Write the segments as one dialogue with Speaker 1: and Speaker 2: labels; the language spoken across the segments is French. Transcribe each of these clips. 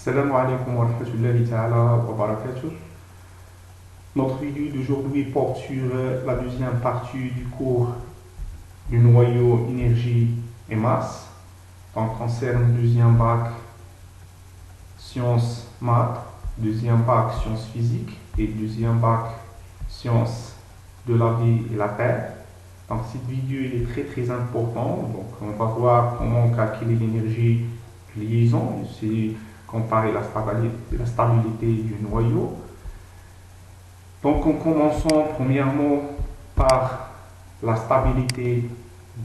Speaker 1: Assalamu alaikum wa rahmatullahi ta'ala wa barakatuh. Notre vidéo d'aujourd'hui porte sur la deuxième partie du cours du noyau énergie et masse. Donc, concerne le deuxième bac sciences maths, deuxième bac sciences physiques et deuxième bac sciences de la vie et la terre. Donc, cette vidéo elle est très importante. Donc, on va voir comment calculer l'énergie de liaison. C'est comparer la stabilité du noyau. Donc, en commençant premièrement par la stabilité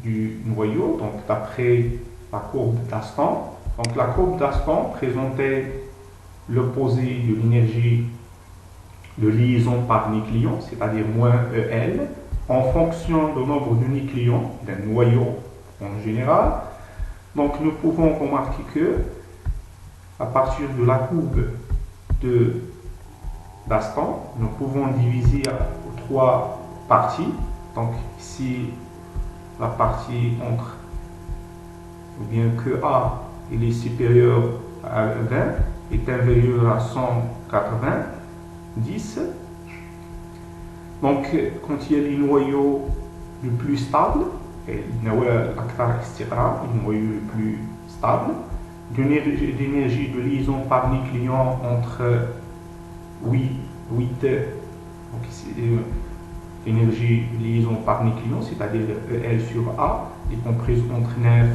Speaker 1: du noyau, donc d'après la courbe d'Aston. Donc, la courbe d'Aston présentait l'opposé de l'énergie de liaison par nucléon, c'est-à-dire moins EL, en fonction du nombre de nucléons d'un noyau en général. Donc, nous pouvons remarquer que à partir de la courbe d'Aston, nous pouvons diviser en trois parties. Donc ici, la partie entre, ou bien que A il est supérieur à 20 est inférieur à 190. Donc quand il y a les noyaux le plus stable, et le noyau le plus stable, d'énergie de liaison par nucléon entre 8 donc ici l'énergie de liaison par nucléon, c'est-à-dire EL sur A, est comprise entre 9,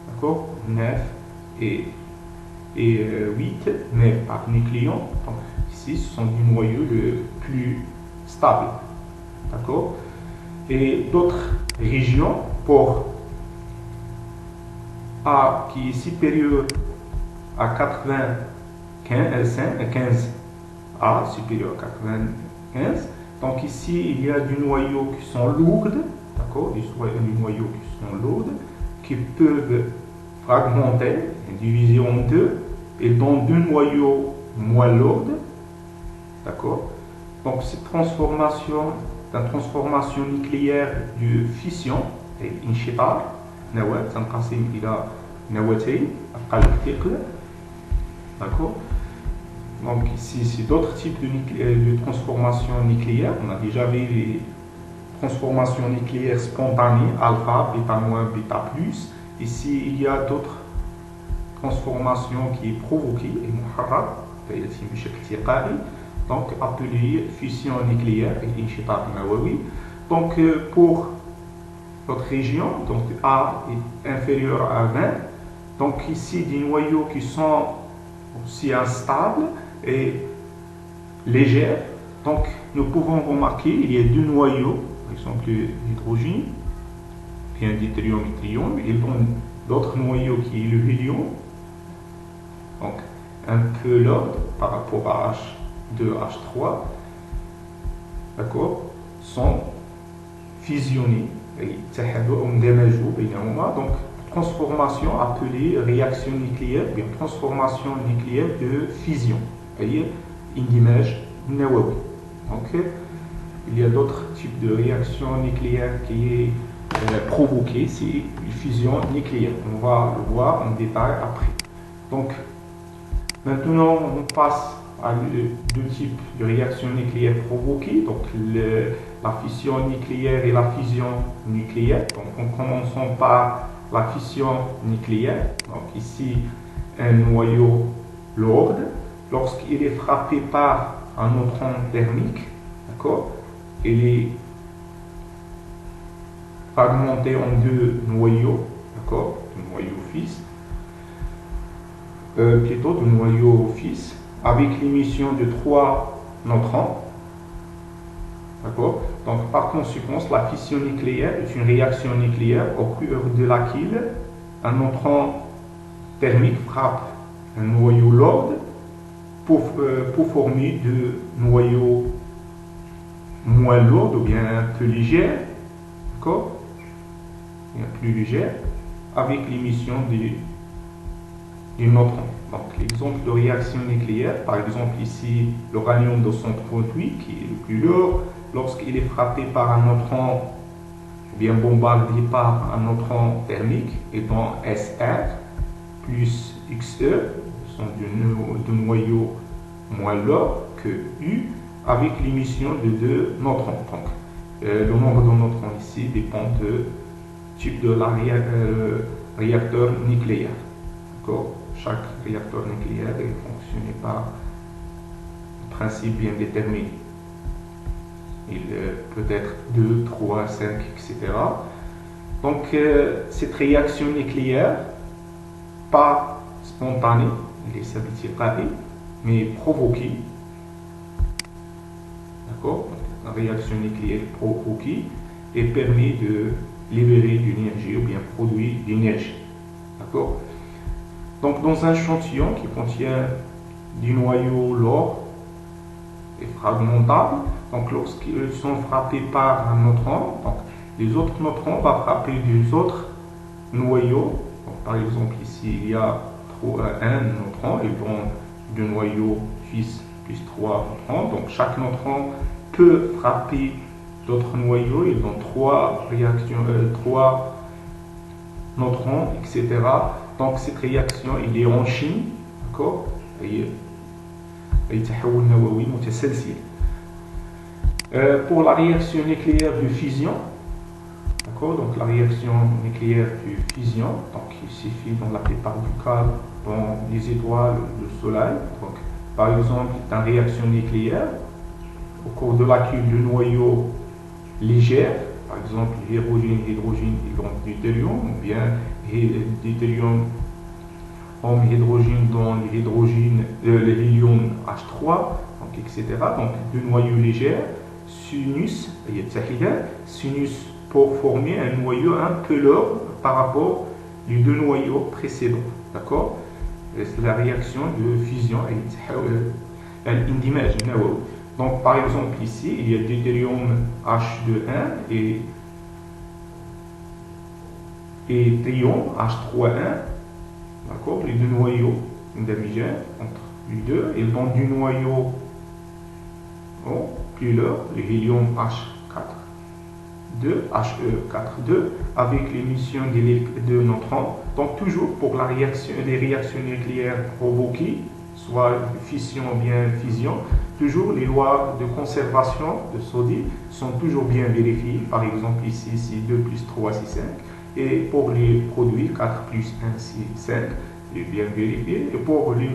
Speaker 1: d'accord, 9 et 8, 9 par nucléon. Donc ici, ce sont des noyaux le plus stables, d'accord. Et d'autres régions pour A qui est supérieur à 15 A supérieur à 95. Donc ici, il y a des noyaux qui sont lourds, d'accord, des noyaux qui sont lourds, qui peuvent fragmenter, diviser en deux, et dans deux noyaux moins lourds, d'accord. Donc cette transformation, la transformation nucléaire de fission, et انشطار نواة تنقسم إلى نواتين أقل ثقل, d'accord. Donc ici, c'est d'autres types de transformations nucléaires. On a déjà vu les transformations nucléaires spontanées, alpha, bêta moins, bêta plus. Ici, il y a d'autres transformations qui sont provoquées, et donc appelées fusion nucléaire et انشطار نووي. Donc pour notre région, donc A est inférieur à 20. Donc ici, des noyaux qui sont aussi instables et légère. Donc nous pouvons remarquer il y a deux noyaux, par exemple l'hydrogène, puis un deutérium et tritium, et d'autres noyaux qui est le hélium, donc un peu lourd par rapport à H2, H3, d'accord, sont fusionnés et donc transformation appelée réaction nucléaire, bien transformation nucléaire de fusion. اندماج نووي. Donc il y a d'autres types de réactions nucléaires qui est provoquée, c'est une fusion nucléaire. On va le voir en détail après. Donc maintenant on passe à deux types de réactions nucléaires provoquées, donc la fission nucléaire et la fusion nucléaire. Donc en commençant par la fission nucléaire. Donc ici un noyau lourd. Lorsqu'il est frappé par un neutron thermique, d'accord, il est fragmenté en deux noyaux, d'accord, deux noyaux fils, plutôt deux noyaux fils, avec l'émission de 3 neutrons, d'accord. Donc par conséquence, la fission nucléaire est une réaction nucléaire au cours de laquelle un neutron thermique frappe un noyau lourd pour former deux noyaux moins lourds ou bien un peu légers, d'accord, plus légers, avec l'émission des neutrons. Donc l'exemple de réaction nucléaire, par exemple ici l'uranium 238 qui est le plus lourd, lorsqu'il est frappé par un neutron ou bien bombardé par un neutron thermique, et dans SR plus XE, sont de de noyaux moins lourd que U avec l'émission de 2 neutrons. Donc, le nombre de neutrons ici dépend du type de réacteur nucléaire. Chaque réacteur nucléaire est fonctionné par un principe bien déterminé. Il peut être 2, 3, 5, etc. Donc, cette réaction nucléaire, pas spontanée, mais provoquée. D'accord? La réaction nucléaire provoquée et permet de libérer de l'énergie ou bien produire de l'énergie. D'accord? Donc, dans un échantillon qui contient du noyau lourd et fragmentable, donc lorsqu'ils sont frappés par un neutron, donc les autres neutrons vont frapper des autres noyaux. Donc, par exemple, ici, il y a un neutron, ils vont du noyau 6 plus 3 neutrons. Donc, chaque neutron peut frapper d'autres noyaux. Ils ont 3 réactions, 3 neutrons, etc. Donc, cette réaction, il est en chimie, d'accord? Pour la réaction nucléaire de fusion, d'accord, donc la réaction nucléaire de fusion, donc il suffit dans la plupart du cas dans les étoiles, le soleil. Donc, par exemple, dans la réaction nucléaire, au cours de laquelle le noyau léger, par exemple l'hydrogène, ils vont deutérium, ou bien deutérium, homme hydrogène dans l'hydrogène, l'hélium H3, donc, etc. Donc, deux noyaux légers s'unissent pour former un noyau un peu lourd par rapport aux deux noyaux précédents. D'accord? C'est la réaction de fusion. Donc, par exemple, ici, il y a deutérium H2,1 et théium H3,1. D'accord? Les deux noyaux d'indigène entre les deux. Ils donnent du noyau plus lourd, le hélium H4,2, He4,2, avec l'émission de neutrons. Donc, toujours pour les réactions nucléaires provoquées, soit fission ou bien fusion, toujours les lois de conservation de sodium sont toujours bien vérifiées. Par exemple, ici, c'est 2 plus 3, c'est 5. Et pour les produits, 4 plus 1, c'est 5. C'est bien vérifié. Et pour le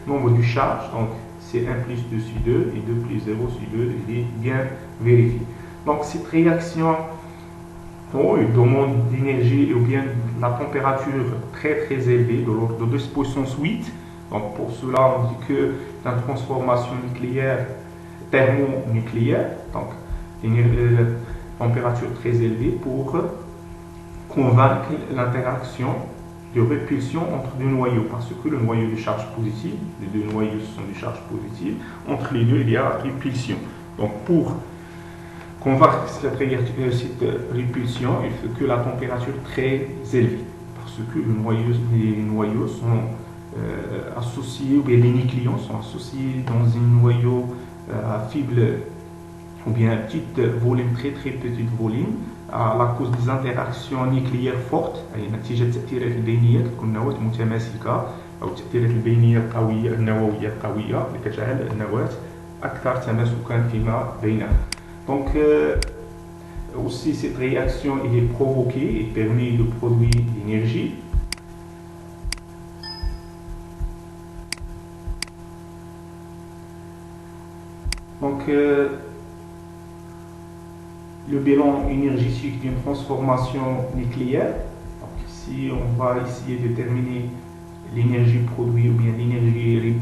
Speaker 1: nombre de charges, donc c'est 1 plus 2 sur 2 et 2 plus 0 sur 2, il est bien vérifié. Donc, cette réaction demande d'énergie ou bien la température très très élevée, de l'ordre de 10 puissance 8. Donc, pour cela, on dit que la transformation nucléaire, thermonucléaire, donc une température très élevée pour convaincre l'interaction de répulsion entre deux noyaux, parce que le noyau de charge positive, les deux noyaux sont de charge positive, entre les deux il y a répulsion. Donc, pour convaincre cette répulsion, il faut que la température très élevée, parce que les noyaux sont associés, ou bien les nucléons sont associés dans un noyau à faible ou bien un petit volume, très très petit volume, à la cause des interactions nucléaires fortes. نتيجة التأثيرات البينية تكون النواة متماسكة أو التأثيرات البينية القوية النووية القوية اللي كتجعل النواة أكثر تماسكا فيما بينها. Donc aussi cette réaction est provoquée et permet de produire de l'énergie. Donc, le bilan énergétique d'une transformation nucléaire. Donc, ici, on va essayer de déterminer l'énergie produite ou bien l'énergie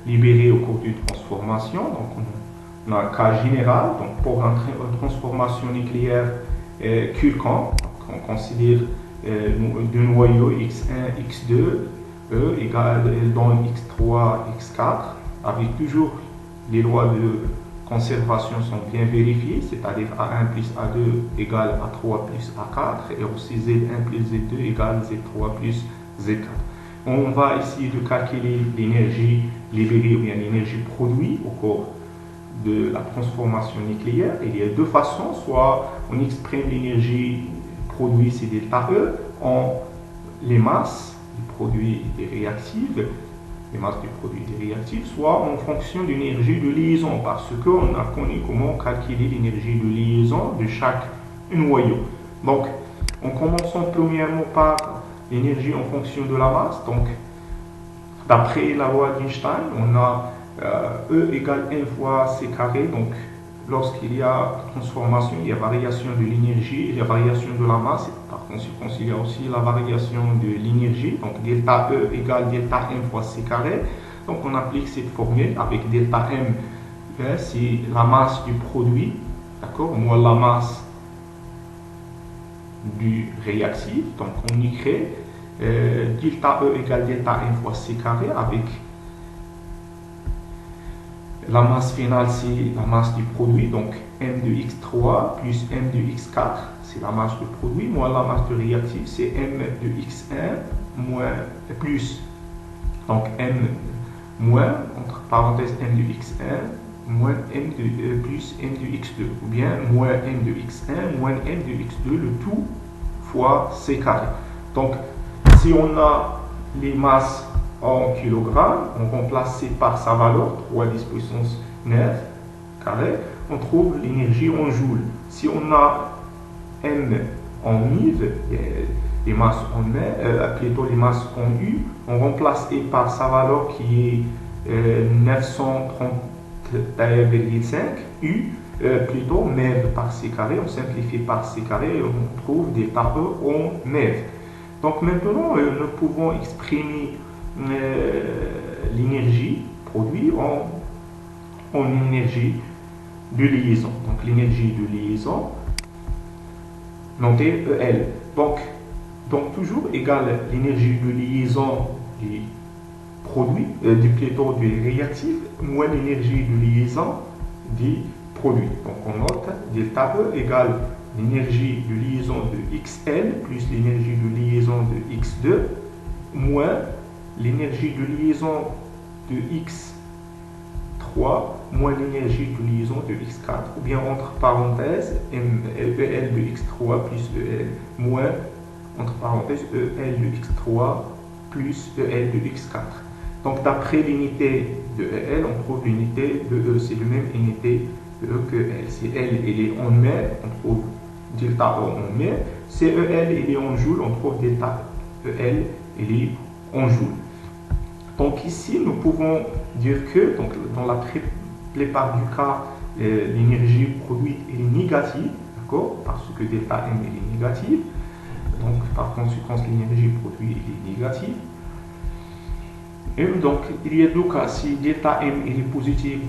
Speaker 1: libérée au cours d'une transformation. Donc, on a un cas général. Donc, pour une transformation nucléaire quelconque, on considère deux noyaux X1, X2, E égale dans X3, X4, avec toujours les lois de conservation sont bien vérifiées, c'est-à-dire A1 plus A2 égale A3 plus A4 et aussi Z1 plus Z2 égale Z3 plus Z4. On va essayer de calculer l'énergie libérée ou bien l'énergie produite au cours de la transformation nucléaire. Il y a deux façons, soit on exprime l'énergie produite, c'est delta E, en les masses, les produits et réactifs, les masses du produit des réactifs, soit en fonction de l'énergie de liaison, parce qu'on a connu comment calculer l'énergie de liaison de chaque noyau. Donc, en commençant premièrement par l'énergie en fonction de la masse. Donc, d'après la loi d'Einstein, on a E égale 1 fois C carré. Donc, lorsqu'il y a transformation, il y a variation de l'énergie, il y a variation de la masse. Par conséquent, il y a aussi la variation de l'énergie. Donc, delta E égale delta M fois C carré. Donc, on applique cette formule avec delta M, c'est la masse du produit, d'accord, moins la masse du réactif. Donc, on y crée delta E égale delta M fois C carré avec la masse finale, c'est la masse du produit, donc M de X3 plus M de X4, c'est la masse du produit, moins la masse du réactif, c'est M de X1 moins plus, donc M moins, entre parenthèses, M de X1 moins M de plus M de X2, ou bien moins M de X1 moins M de X2, le tout fois C carré. Donc, si on a les masses en kilogrammes, on remplace C par sa valeur, 3 10 puissance 9 carré, on trouve l'énergie en joules. Si on a M en MIV, les masses en plutôt les masses en U, on remplace E par sa valeur qui est 930,5 U, plutôt MeV par C carré, on simplifie par C carré et on trouve delta E en MeV. Donc maintenant, nous pouvons exprimer l'énergie produite en énergie de liaison. Donc l'énergie de liaison, notée EL. Donc toujours égale l'énergie de liaison du produit, plutôt du réactif, moins l'énergie de liaison du produit. Donc on note delta E égale l'énergie de liaison de XL plus l'énergie de liaison de X2 moins l'énergie de liaison de X3 moins l'énergie de liaison de X4, ou bien entre parenthèses EL de X3 plus EL moins entre parenthèses EL de X3 plus EL de X4. Donc d'après l'unité de EL, on trouve l'unité de E, c'est la même unité de E que L. Si L est en mètres, on trouve delta E en mètres. Si EL est en joules, on trouve delta EL est en joules. Donc ici, nous pouvons dire que donc, dans la plupart du cas, l'énergie produite est négative, d'accord, parce que delta M est négative. Donc par conséquent, l'énergie produite est négative. Et donc il y a deux cas. Si delta M est positif,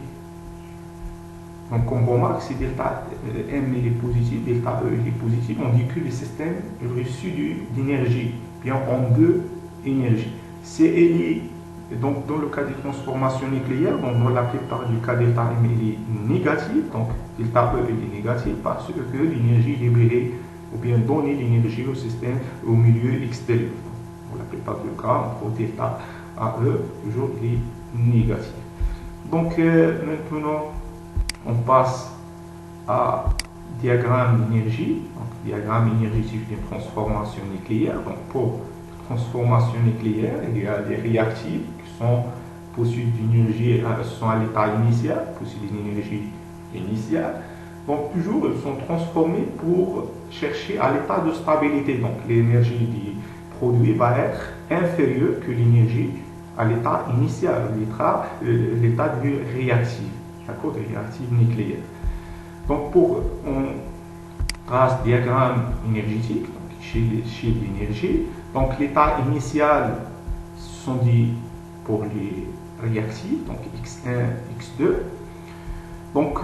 Speaker 1: donc on remarque si delta M est positif, delta E est positif, on dit que le système est reçu d'énergie, bien en deux énergies. Si elle est donc, dans le cas des transformations nucléaires, donc dans la plupart du cas, delta M est négatif, donc delta E est négatif parce que l'énergie libérée ou bien donner l'énergie au système au milieu extérieur. Dans la plupart du cas, on trouve delta AE toujours est négatif. Donc maintenant, on passe à diagramme d'énergie, donc diagramme énergétique d'une transformation nucléaire. Donc pour transformation nucléaire, il y a des réactifs qui sont possèdent d'énergie, sont à l'état initial, possèdent une énergie initiale. Donc toujours, ils sont transformés pour chercher à l'état de stabilité. Donc l'énergie du produit va être inférieure que l'énergie à l'état initial, l'état du réactif, d'accord, du réactif nucléaire. Donc pour on trace diagramme énergétique, donc chez l'énergie, donc l'état initial sont dit pour les réactifs, donc X1, X2. Donc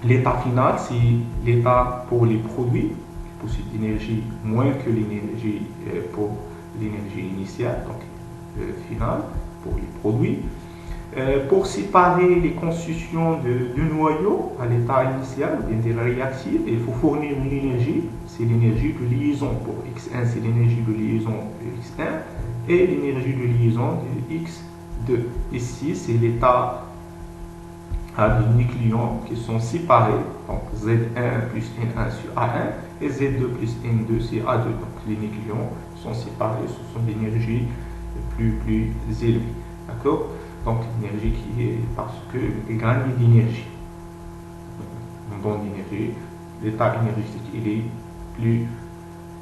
Speaker 1: l'état final, c'est l'état pour les produits qui possèdent l'énergie moins que l'énergie pour l'énergie initiale, donc finale pour les produits. Pour séparer les constitutions du noyau à l'état initial, ou bien des réactifs, il faut fournir une énergie, c'est l'énergie de liaison. Pour X1, c'est l'énergie de liaison de X1 et l'énergie de liaison de X2. Ici, c'est l'état des nucléons qui sont séparés, donc Z1 plus N1 sur A1 et Z2 plus N2 sur A2. Donc les nucléons sont séparés, ce sont des énergies plus élevées. d'accord? Donc l'énergie qui est parce qu'il gagne d'énergie. On donne d'énergie, l'état énergétique il est plus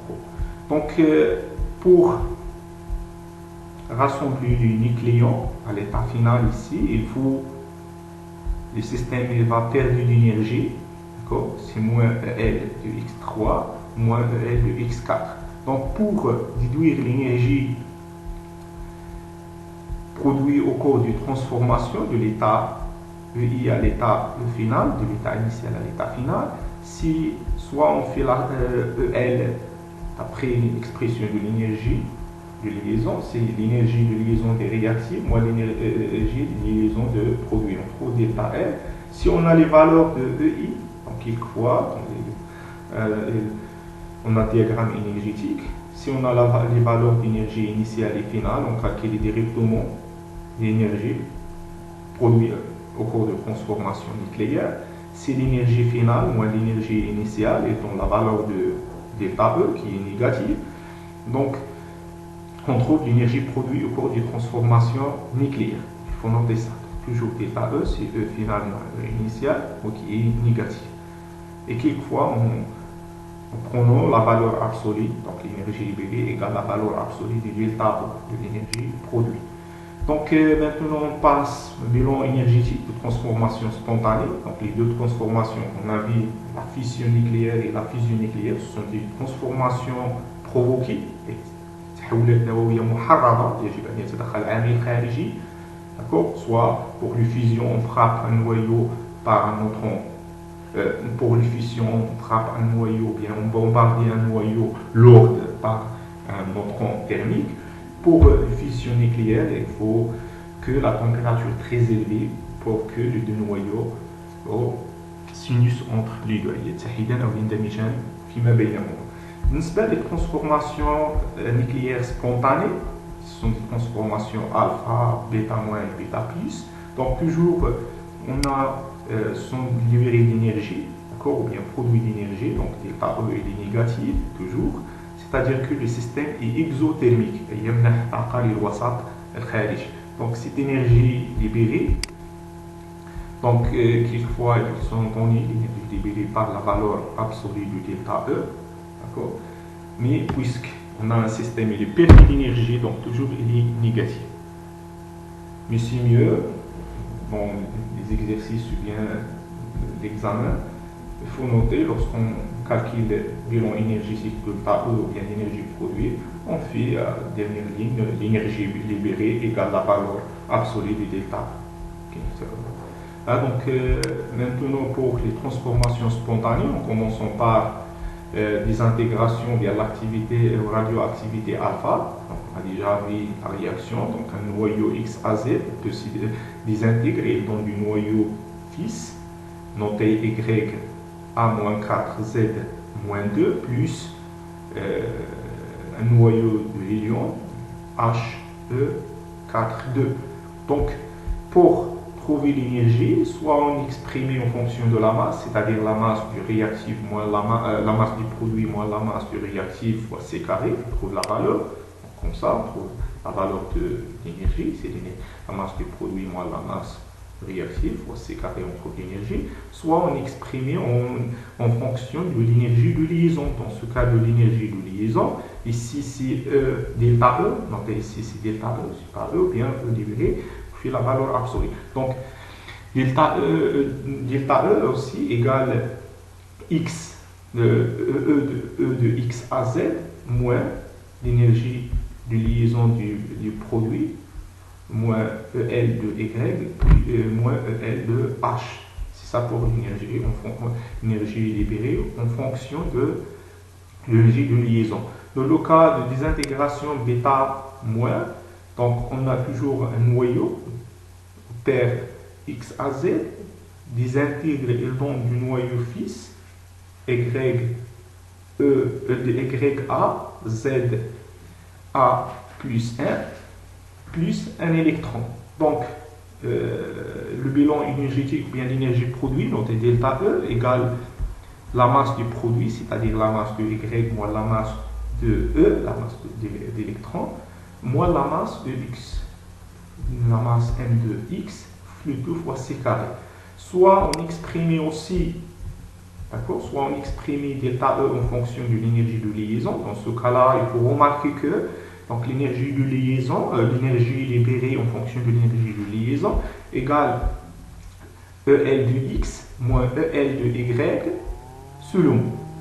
Speaker 1: gros. Donc pour rassembler le nucléon à l'état final ici, il faut le système il va perdre de l'énergie, d'accord? C'est moins EL de X3 moins EL de X4. Donc pour déduire l'énergie produite au cours de transformation de l'état EI à l'état final, de l'état initial à l'état final, si soit on fait la EL après l'expression de l'énergie de liaison, c'est l'énergie de liaison des réactifs moins l'énergie de liaison de produit. On trouve delta L. Si on a les valeurs de EI, donc quelquefois, on a un diagramme énergétique. Si on a les valeurs d'énergie initiale et finale, on calcule directement l'énergie produite au cours de transformation nucléaire. Si l'énergie finale moins l'énergie initiale étant la valeur de delta E qui est négative, donc on trouve l'énergie produite au cours de transformation nucléaire. Il faut noter ça. Toujours delta E, c'est E final moins E initial, qui est négatif. Et quelquefois, en prenant la valeur absolue, donc l'énergie libérée égale la valeur absolue du delta E, de l'énergie produite. Donc maintenant on passe au bilan énergétique de transformation spontanée. Donc les deux transformations, on a vu la fission nucléaire et la fusion nucléaire, ce sont des transformations provoquées. التحولات النووية محرضة يجب أن يتدخل عامل خارجي, d'accord? Soit pour la fusion on frappe un noyau par un neutron, pour la fission on frappe un noyau, bien on bombarde un noyau lourd par un neutron thermique. Pour la fission nucléaire, il faut que la température est très élevée pour que les deux noyaux s'unissent entre les deux. يتحدان أو يندمجان فيما بينهما. بالنسبة للtransformations nucléaires spontanées, ce sont des transformations alpha, bêta moins et bêta plus. Donc toujours, on a sont libérés d'énergie, d'accord, ou bien produit d'énergie, donc delta E il est négatif toujours. C'est-à-dire que le système est exothermique. Donc cette énergie libérée, donc quelquefois ils sont donnés l'énergie libérée par la valeur absolue du delta E, d'accord? Mais puisqu'on a un système il est perdu d'énergie, donc toujours il est négatif. Mais c'est mieux, dans les exercices ou bien l'examen, il faut noter lorsqu'on calcule le bilan énergétique de delta E ou bien l'énergie produite, on fait dernière ligne, l'énergie libérée égale la valeur absolue du delta. Okay. Donc maintenant pour les transformations spontanées, en commençant par des intégrations via l'activité radioactivité alpha. Donc, on a déjà vu la réaction, donc un noyau XAZ peut se désintégrer dans du noyau fils, noté Y A-4Z-2 plus un noyau de l'hélium HE4-2. Donc, pour trouver l'énergie, soit on exprime en fonction de la masse, c'est-à-dire la masse du réactif moins la masse du produit moins la masse du réactif fois C carré, on trouve la valeur. Donc, comme ça, on trouve la valeur de l'énergie, c'est la masse du produit moins la masse réactif fois C carré, on trouve l'énergie. Soit on exprime en fonction de l'énergie de liaison. Dans ce cas de l'énergie de liaison, ici c'est delta E, donc ici c'est delta E, c'est pas E, ou bien E libéré, puis la valeur absolue. Donc, delta E aussi égale X E de X à Z moins l'énergie de liaison du produit moins EL de Y moins EL de H. C'est ça pour l'énergie libérée en fonction de l'énergie de liaison. Dans le cas de désintégration bêta moins, donc on a toujours un noyau per X à Z, désintègre et donne du noyau fils Y A Z A plus 1 plus un électron. Donc le bilan énergétique ou bien l'énergie produite, noté delta E, égale la masse du produit, c'est-à-dire la masse de Y moins la masse de E, la masse d'électrons, moins la masse de X. la masse M de X, flux 2 fois C carré. Soit on exprimait aussi, d'accord, soit on exprimait delta E en fonction de l'énergie de liaison. Dans ce cas-là, il faut remarquer que donc l'énergie de liaison, l'énergie libérée en fonction de l'énergie de liaison égale EL de X moins EL de Y selon.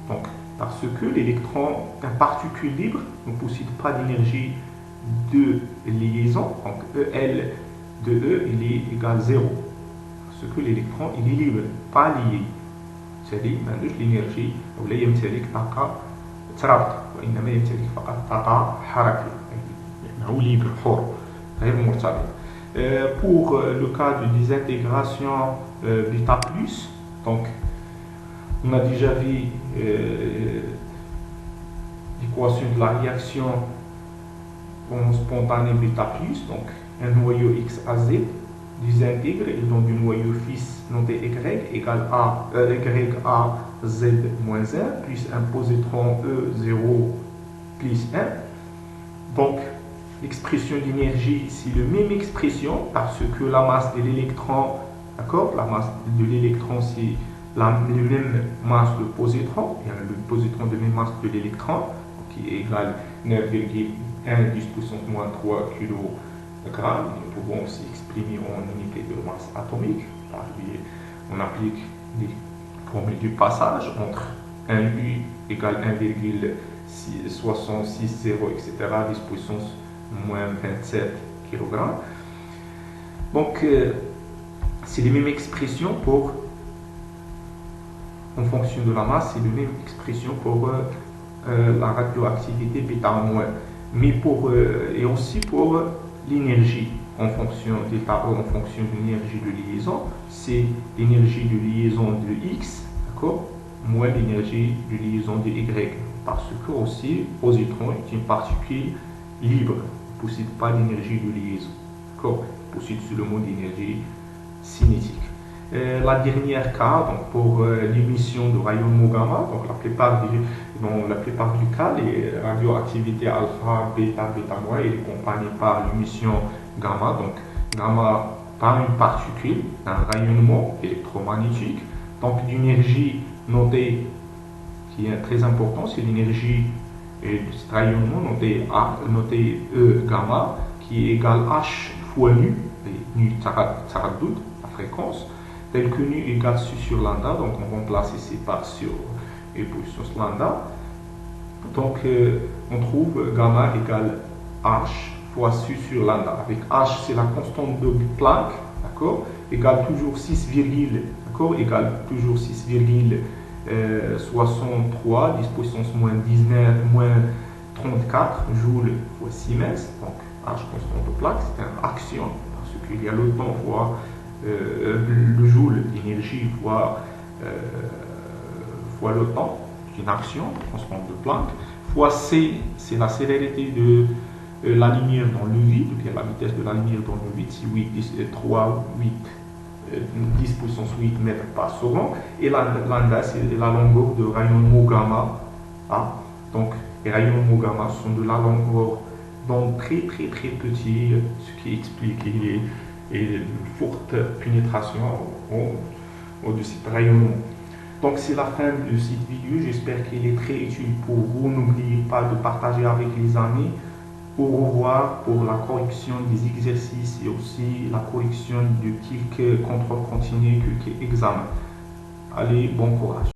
Speaker 1: Donc, parce que l'électron, un particule libre, ne possède pas d'énergie de liaison. Donc, EL de E, il est égal à 0. Parce que l'électron, il est libre, pas lié. C'est-à-dire, l'énergie, ولا يمتلك طاقة ترابط وإنما يمتلك فقط طاقة حركية. هو libre, حر, غير مرتبط. Pour le cas de désintégration bêta plus, donc on a déjà vu l'équation de la réaction en spontanée bêta plus, donc un noyau X à Z désintègre et donc du noyau fils noté Y égale Y à Z moins 1 plus un positron E0 plus 1. Donc l'expression d'énergie, c'est la même expression parce que la masse de l'électron, d'accord, la masse de l'électron, c'est la même masse de positron, et le positron de même masse de l'électron, qui est égal à 9,1 10 puissance moins 3 kg. Nous pouvons aussi exprimer en unité de masse atomique. On applique les formules du passage entre 1U égale 1,660, etc. 10 puissance moins 27 kg. Donc, c'est les mêmes expressions pour, en fonction de la masse, c'est les mêmes expressions pour la radioactivité bêta moins, mais pour, et aussi pour l'énergie en fonction d'état E, en fonction de l'énergie de liaison, c'est l'énergie de liaison de X, d'accord, moins l'énergie de liaison de Y, parce que aussi, positron est une particule libre, ne possède pas d'énergie de liaison, d'accord, possède seulement d'énergie cinétique. La dernière cas, donc pour l'émission de rayonnement gamma, donc dans la plupart du cas, les radioactivités alpha, bêta, bêta moins, il est accompagné par l'émission gamma. Donc gamma par une particule, un rayonnement électromagnétique, donc d'énergie notée qui est très important, c'est l'énergie de ce rayonnement noté E gamma qui est égal H fois nu, et nu taraddud, la fréquence, tel que nu égale su sur lambda, donc on remplace ici par sur et puissance lambda. Donc on trouve gamma égale H fois su sur lambda. Avec H, c'est la constante de Planck, d'accord, égale toujours 6, d'accord, égale toujours 6,63 10 puissance moins 19 moins 34 joules fois Siemens. Donc H constante de Planck, c'est une action parce qu'il y a le temps fois le joule d'énergie fois le temps, c'est une action constante de Planck, fois C, c'est la célérité de la lumière dans le vide, donc la vitesse de la lumière dans le vide, c'est 10 puissance 8 mètres par seconde, et lambda, c'est la longueur de rayonnement gamma. Donc les rayonnements gamma sont de la longueur donc très petit, ce qui explique une forte pénétration de ce rayonnement. Donc c'est la fin de cette vidéo, j'espère qu'il est très utile pour vous. N'oubliez pas de partager avec les amis. Au revoir pour la correction des exercices et aussi la correction de quelques contrôles continus, quelques examens. Allez, bon courage.